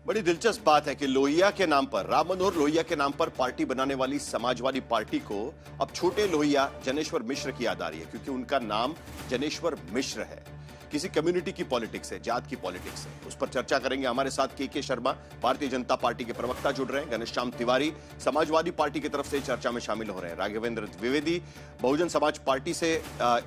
बड़ी दिलचस्प बात है कि लोहिया के नाम पर, राम मनोहर लोहिया के नाम पर पार्टी बनाने वाली समाजवादी पार्टी को अब छोटे लोहिया जनेश्वर मिश्र की याद आ रही है, क्योंकि उनका नाम जनेश्वर मिश्र है। किसी कम्युनिटी की पॉलिटिक्स है, जात की पॉलिटिक्स है, उस पर चर्चा करेंगे। हमारे साथ के शर्मा, भारतीय जनता पार्टी के प्रवक्ता जुड़ रहे हैं, घनश्याम तिवारी समाजवादी पार्टी की तरफ से चर्चा में शामिल हो रहे हैं, राघवेंद्र द्विवेदी बहुजन समाज पार्टी से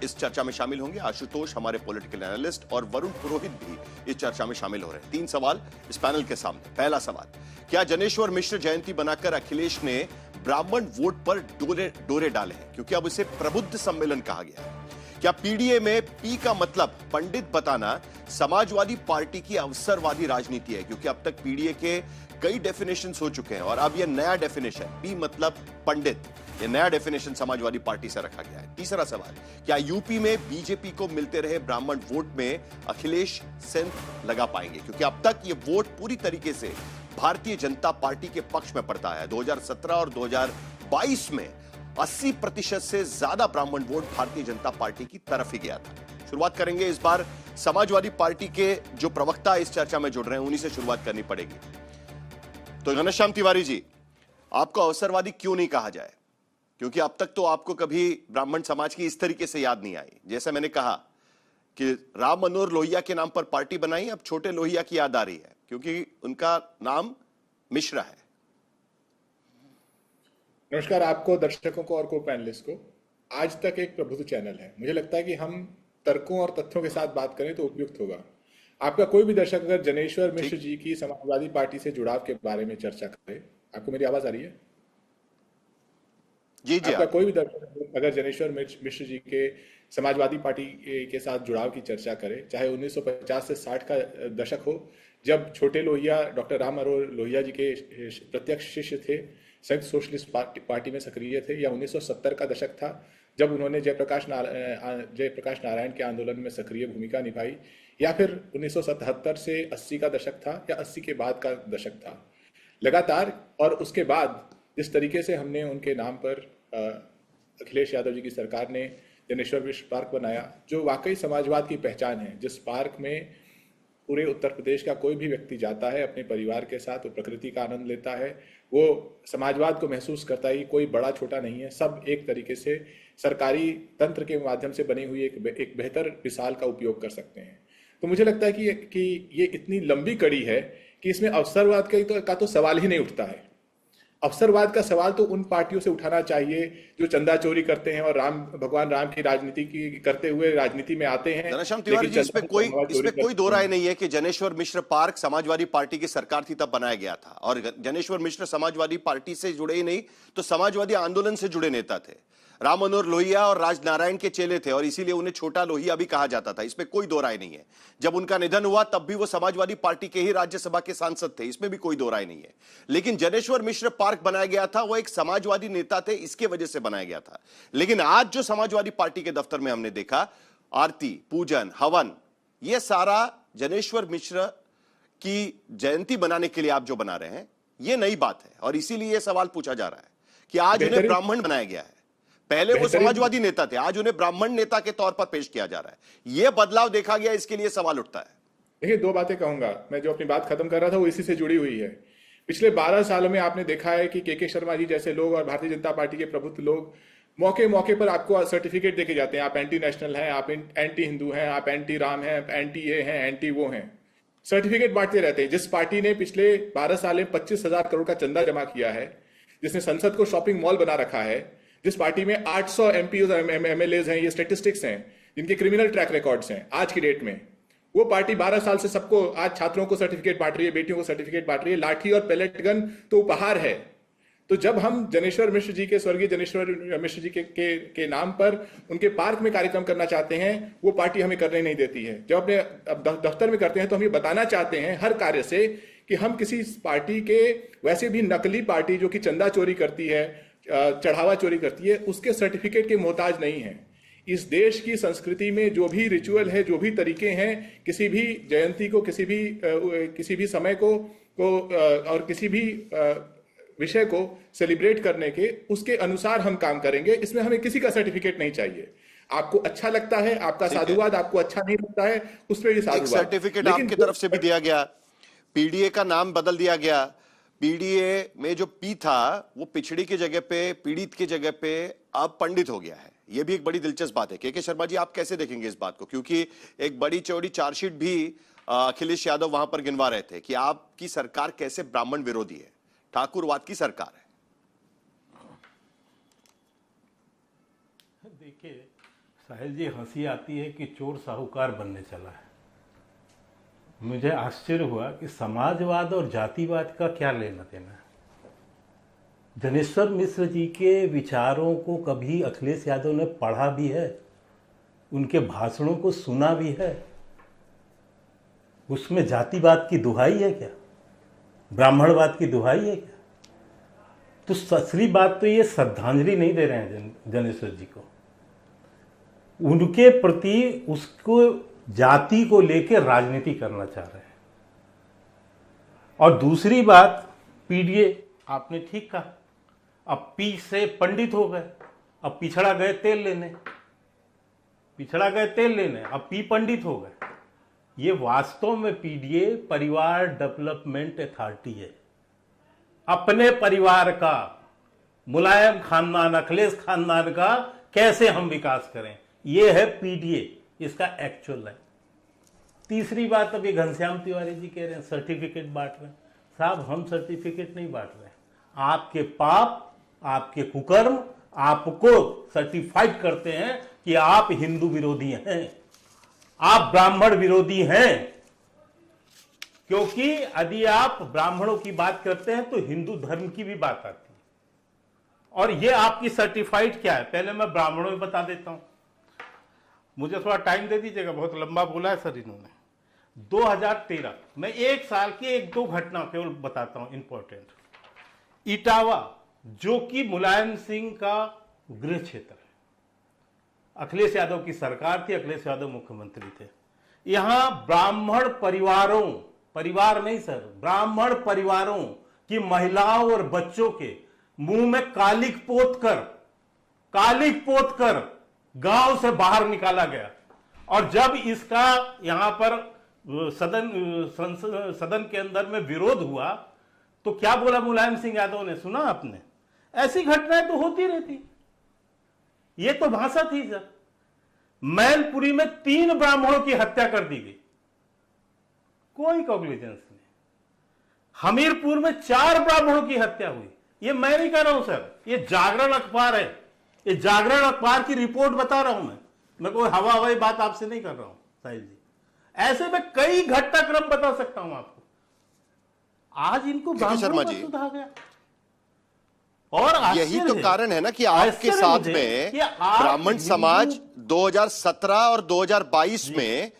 इस चर्चा में शामिल होंगे, आशुतोष हमारे पॉलिटिकल एनालिस्ट और वरुण पुरोहित भी इस चर्चा में शामिल हो रहे हैं। 3 सवाल इस पैनल के सामने। पहला सवाल, क्या जनेश्वर मिश्र जयंती बनाकर अखिलेश ने ब्राह्मण वोट पर डोरे डाले हैं, क्योंकि अब इसे प्रबुद्ध सम्मेलन कहा गया है? क्या पीडीए में पी का मतलब पंडित बताना समाजवादी पार्टी की अवसरवादी राजनीति है, क्योंकि अब तक पीडीए के कई डेफिनेशंस हो चुके हैं और अब यह नया डेफिनेशन पी मतलब पंडित, यह नया डेफिनेशन समाजवादी पार्टी से रखा गया है। तीसरा सवाल, क्या यूपी में बीजेपी को मिलते रहे ब्राह्मण वोट में अखिलेश सेंध लगा पाएंगे, क्योंकि अब तक यह वोट पूरी तरीके से भारतीय जनता पार्टी के पक्ष में पड़ता है। 2017 और 2022 में 80% से ज्यादा ब्राह्मण वोट भारतीय जनता पार्टी की तरफ ही गया था। शुरुआत करेंगे इस बार समाजवादी पार्टी के जो प्रवक्ता इस चर्चा में जुड़ रहे हैं, उन्हीं से शुरुआत करनी पड़ेगी। तो घनश्याम तिवारी जी, आपको अवसरवादी क्यों नहीं कहा जाए? क्योंकि अब तक तो आपको कभी ब्राह्मण समाज की इस तरीके से याद नहीं आई। जैसे मैंने कहा कि राम मनोहर लोहिया के नाम पर पार्टी बनाई, अब छोटे लोहिया की याद आ रही है, क्योंकि उनका नाम मिश्रा है। नमस्कार आपको, दर्शकों को और को पैनलिस्ट को। आज तक एक प्रबुद्ध चैनल है, मुझे लगता है कि हम तर्कों और तथ्यों के साथ बात करें तो उपयुक्त होगा। आपका कोई भी दर्शक अगर जनेश्वर मिश्र जी की समाजवादी पार्टी से जुड़ाव के बारे में चर्चा करे, आपको मेरी आवाज आ रही है? जी जी। आपका कोई भी दर्शक अगर जनेश्वर मिश्र जी के समाजवादी पार्टी के साथ जुड़ाव की चर्चा करे, चाहे 1950 से 60 का दशक हो, जब छोटे लोहिया डॉक्टर राम मनोहर लोहिया जी के प्रत्यक्ष शिष्य थे, संयुक्त सोशलिस्ट पार्टी में सक्रिय थे, या 1970 का दशक था जब उन्होंने जयप्रकाश नारायण के आंदोलन में सक्रिय भूमिका निभाई, या फिर 1977 से 80 का दशक था, या 80 के बाद का दशक था। लगातार और उसके बाद जिस तरीके से हमने उनके नाम पर अखिलेश यादव जी की सरकार ने जनेश्वर मिश्र पार्क बनाया, जो वाकई समाजवाद की पहचान है, जिस पार्क में पूरे उत्तर प्रदेश का कोई भी व्यक्ति जाता है अपने परिवार के साथ, वो प्रकृति का आनंद लेता है, वो समाजवाद को महसूस करता है। कोई बड़ा छोटा नहीं है, सब एक तरीके से सरकारी तंत्र के माध्यम से बनी हुई एक बेहतर मिसाल का उपयोग कर सकते हैं। तो मुझे लगता है कि ये इतनी लंबी कड़ी है कि इसमें अवसरवाद का तो सवाल ही नहीं उठता है। अवसरवाद का सवाल तो उन पार्टियों से उठाना चाहिए जो चंदा चोरी करते हैं और भगवान राम की राजनीति की करते हुए राजनीति में आते हैं। घनश्याम तिवारी जी, इसमें कोई दो राय नहीं है कि जनेश्वर मिश्र पार्क समाजवादी पार्टी की सरकार थी तब बनाया गया था, और जनेश्वर मिश्र समाजवादी पार्टी से जुड़े ही नहीं तो समाजवादी आंदोलन से जुड़े नेता थे। राम मनोहर लोहिया और राजनारायण के चेले थे और इसीलिए उन्हें छोटा लोहिया भी कहा जाता था, इसमें कोई दो राय नहीं है। जब उनका निधन हुआ तब भी वो समाजवादी पार्टी के ही राज्यसभा के सांसद थे, इसमें भी कोई दो राय नहीं है। लेकिन जनेश्वर मिश्र पार्क बनाया गया था, वो एक समाजवादी नेता थे, इसके वजह से बनाया गया था। लेकिन आज जो समाजवादी पार्टी के दफ्तर में हमने देखा, आरती, पूजन, हवन, यह सारा जनेश्वर मिश्र की जयंती बनाने के लिए आप जो बना रहे हैं, यह नई बात है और इसीलिए यह सवाल पूछा जा रहा है कि आज उन्हें ब्राह्मण बनाया गया है। पहले वो समाजवादी नेता थे, आज उन्हें ब्राह्मण नेता के तौर पर पेश किया जा रहा है। यह बदलाव देखा गया, इसके लिए सवाल उठता है। देखिए, 2 बातें कहूंगा मैं, जो अपनी बात खत्म कर रहा था वो इसी से जुड़ी हुई है। पिछले 12 सालों में आपने देखा है कि के शर्मा जी जैसे लोग और भारतीय जनता पार्टी के प्रबुद्ध लोग मौके मौके पर आपको सर्टिफिकेट देके जाते हैं। आप एंटी नेशनल हैं, आप एंटी हिंदू हैं, आप एंटी राम हैं, एंटी ये हैं, एंटी वो हैं, सर्टिफिकेट बांटते रहते हैं। जिस पार्टी ने पिछले 12 साल में 25,000 करोड़ का चंदा जमा किया है, जिसने संसद को शॉपिंग मॉल बना रखा है, जिस पार्टी में 800 एमपी और एमएलएज हैं, ये स्टेटिस्टिक्स हैं, जिनके क्रिमिनल ट्रैक रिकॉर्ड्स हैं आज की डेट में, वो पार्टी 12 साल से सबको, आज छात्रों को सर्टिफिकेट बांट रही है, बेटियों को सर्टिफिकेट बांट रही है। लाठी और पैलेट गन तो उपहार है। तो जब हम जनेश्वर मिश्र जी के, स्वर्गीय जनेश्वर मिश्र जी के नाम पर उनके पार्क में कार्यक्रम करना चाहते हैं, वो पार्टी हमें करने नहीं देती है। जब अपने दफ्तर में करते हैं तो हम ये बताना चाहते हैं हर कार्य से कि हम किसी पार्टी के, वैसे भी नकली पार्टी जो कि चंदा चोरी करती है, चढ़ावा चोरी करती है, उसके सर्टिफिकेट के मोहताज नहीं है। इस देश की संस्कृति में जो भी रिचुअल है, जो भी तरीके हैं, किसी भी जयंती को, किसी भी समय को और किसी भी विषय को सेलिब्रेट करने के, उसके अनुसार हम काम करेंगे। इसमें हमें किसी का सर्टिफिकेट नहीं चाहिए। आपको अच्छा लगता है, आपका साधुवाद आपको अच्छा नहीं लगता है, उस पर ये साधुवाद। सर्टिफिकेट आपकी तरफ से भी दिया गया, पीडीए का नाम बदल दिया गया। पीडीए में जो पी था वो पिछड़ी की जगह पे, पीड़ित की जगह पे अब पंडित हो गया है। ये भी एक बड़ी दिलचस्प बात है। के शर्मा जी, आप कैसे देखेंगे इस बात को? क्योंकि एक बड़ी चौड़ी चार्जशीट भी अखिलेश यादव वहां पर गिनवा रहे थे कि आपकी सरकार कैसे ब्राह्मण विरोधी है, ठाकुरवाद की सरकार है। देखिए साहिल जी, हंसी आती है कि चोर साहूकार बनने चला है। मुझे आश्चर्य हुआ कि समाजवाद और जातिवाद का क्या लेना देना है। जनेश्वर मिश्र जी के विचारों को कभी अखिलेश यादव ने पढ़ा भी है, उनके भाषणों को सुना भी है? उसमें जातिवाद की दुहाई है क्या? ब्राह्मणवाद की दुहाई है क्या? तो असली बात तो ये श्रद्धांजलि नहीं दे रहे हैं जनेश्वर जी को, उनके प्रति उसको जाति को लेकर राजनीति करना चाह रहे हैं। और दूसरी बात, पीडीए आपने ठीक कहा, अब पी से पंडित हो गए, अब पिछड़ा गए तेल लेने, अब पी पंडित हो गए। ये वास्तव में पीडीए परिवार डेवलपमेंट अथॉरिटी है। अपने परिवार का, मुलायम खानदान, अखिलेश खानदान का कैसे हम विकास करें, ये है पीडीए, इसका एक्चुअल है। तीसरी बात, अभी घनश्याम तिवारी जी कह रहे हैं सर्टिफिकेट बांट रहे हैं। साहब, हम सर्टिफिकेट नहीं बांट रहे हैं। आपके पाप, आपके कुकर्म आपको सर्टिफाइड करते हैं कि आप हिंदू विरोधी हैं, आप ब्राह्मण विरोधी हैं। क्योंकि यदि आप ब्राह्मणों की बात करते हैं तो हिंदू धर्म की भी बात आती है। और ये आपकी सर्टिफाइड क्या है, पहले मैं ब्राह्मणों में बता देता हूं। मुझे थोड़ा टाइम दे दीजिएगा, बहुत लंबा बोला है सर इन्होंने। 2013 में एक साल की एक दो घटना केवल बताता हूं इंपॉर्टेंट। इटावा, जो कि मुलायम सिंह का गृह क्षेत्र है, अखिलेश यादव की सरकार थी, अखिलेश यादव मुख्यमंत्री थे। यहां ब्राह्मण परिवारों, परिवार नहीं सर, ब्राह्मण परिवारों की महिलाओं और बच्चों के मुंह में कालिक पोत कर गांव से बाहर निकाला गया। और जब इसका यहां पर सदन के अंदर में विरोध हुआ तो क्या बोला मुलायम सिंह यादव ने, सुना आपने? ऐसी घटनाएं तो होती रहती, ये तो भाषा थी सर। मैनपुरी में 3 ब्राह्मणों की हत्या कर दी गई, कोई कॉग्निजेंस नहीं। हमीरपुर में 4 ब्राह्मणों की हत्या हुई। ये मैं नहीं कर रहा हूं सर, ये जागरण अखबार है, ये जागरण अखबार की रिपोर्ट बता रहा हूं मैं कोई हवाई बात आपसे नहीं कर रहा हूं साहिल जी। ऐसे में कई घटनाक्रम बता सकता हूं आपको। आज इनको शर्मा जी, सुधा गया। और यही तो कारण है ना कि आपके साथ में ब्राह्मण समाज 2017 और 2022 में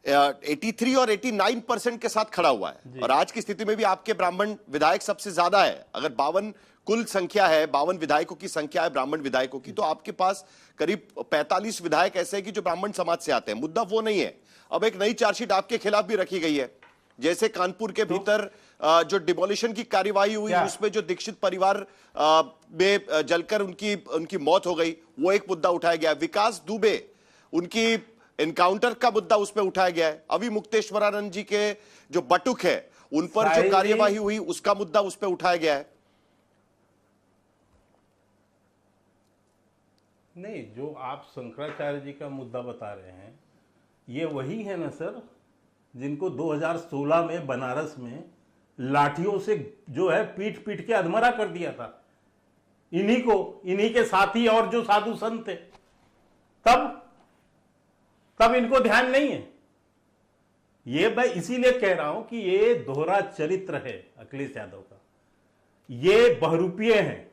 83 और 89% के साथ खड़ा हुआ है। और आज की स्थिति में भी आपके ब्राह्मण विधायक सबसे ज्यादा है। अगर 52 कुल संख्या है, 52 विधायकों की संख्या है ब्राह्मण विधायकों की, तो आपके पास करीब 45 विधायक ऐसे हैं कि जो ब्राह्मण समाज से आते हैं। मुद्दा वो नहीं है। अब एक नई चार्जशीट आपके खिलाफ भी रखी गई है, जैसे कानपुर के भीतर जो डिमोलिशन की कार्यवाही हुई, उसमें जो दीक्षित परिवार में जलकर उनकी मौत हो गई, वो एक मुद्दा उठाया गया। विकास दुबे, उनकी एनकाउंटर का मुद्दा उसमें उठाया गया है। अभी मुक्तेश्वरानंद जी के जो बटुक है, उन पर जो कार्यवाही हुई, उसका मुद्दा उस पर उठाया गया है। नहीं, जो आप शंकराचार्य जी का मुद्दा बता रहे हैं, ये वही है ना सर, जिनको 2016 में बनारस में लाठियों से जो है पीट पीट के अधमरा कर दिया था। इन्हीं के साथी और जो साधु संत थे, तब इनको ध्यान नहीं है। ये मैं इसीलिए कह रहा हूं कि ये दोहरा चरित्र है अखिलेश यादव का, ये बहुरूपीय हैं।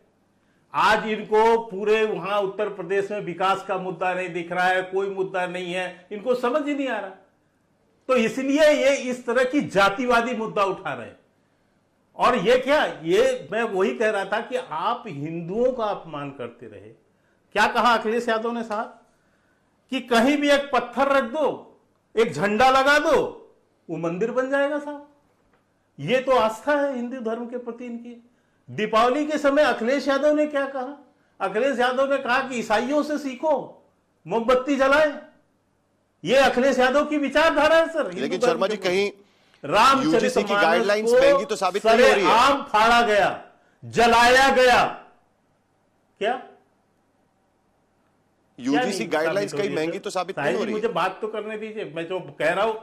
आज इनको पूरे वहां उत्तर प्रदेश में विकास का मुद्दा नहीं दिख रहा है, कोई मुद्दा नहीं है, इनको समझ ही नहीं आ रहा। तो इसलिए ये इस तरह की जातिवादी मुद्दा उठा रहे हैं। और ये क्या, ये मैं वही कह रहा था कि आप हिंदुओं का अपमान करते रहे। क्या कहा अखिलेश यादव ने साहब कि कहीं भी एक पत्थर रख दो, एक झंडा लगा दो, वो मंदिर बन जाएगा साहब। ये तो आस्था है हिंदू धर्म के प्रति इनकी। दीपावली के समय अखिलेश यादव ने क्या कहा? अखिलेश यादव ने कहा कि ईसाइयों से सीखो, मोमबत्ती जलाएं। ये अखिलेश यादव की विचारधारा है सर। लेकिन शर्मा जी, कहीं रामचरित UGC की गाइडलाइंस महंगी तो साबित नहीं हो रही है। आम फाड़ा गया, जलाया गया। क्या यूजीसी गाइडलाइंस कई महंगी तो साबित नहीं हो रही मुझे बात तो करने दीजिए, मैं जो कह रहा हूं।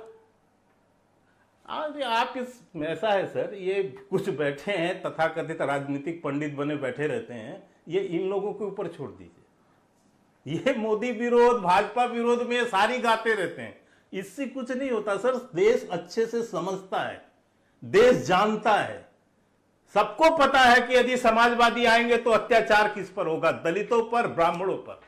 आज आप इस ऐसा है सर, ये कुछ बैठे हैं तथाकथित राजनीतिक पंडित बने बैठे रहते हैं, ये इन लोगों के ऊपर छोड़ दीजिए। ये मोदी विरोध, भाजपा विरोध में सारी गाते रहते हैं, इससे कुछ नहीं होता सर। देश अच्छे से समझता है, देश जानता है, सबको पता है कि यदि समाजवादी आएंगे तो अत्याचार किस पर होगा, दलितों पर, ब्राह्मणों पर।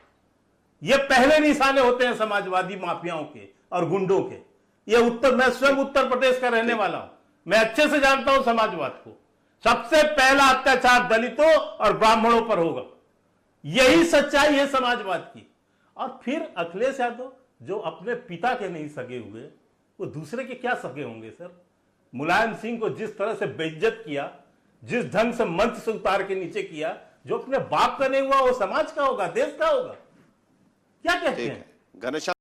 ये पहले निशाने होते हैं समाजवादी माफियाओं के और गुंडों के। ये मैं स्वयं उत्तर प्रदेश का रहने वाला हूं, मैं अच्छे से जानता हूं समाजवाद को। सबसे पहला अत्याचार दलितों और ब्राह्मणों पर होगा, यही सच्चाई है समाजवाद की। और फिर अखिलेश यादव जो अपने पिता के नहीं सगे हुए, वो दूसरे के क्या सगे होंगे सर। मुलायम सिंह को जिस तरह से बेइज्जत किया, जिस ढंग से मंच से उतार के नीचे किया, जो अपने बाप का नहीं हुआ वो समाज का होगा, देश का होगा। क्या कहते हैं? घनश्याम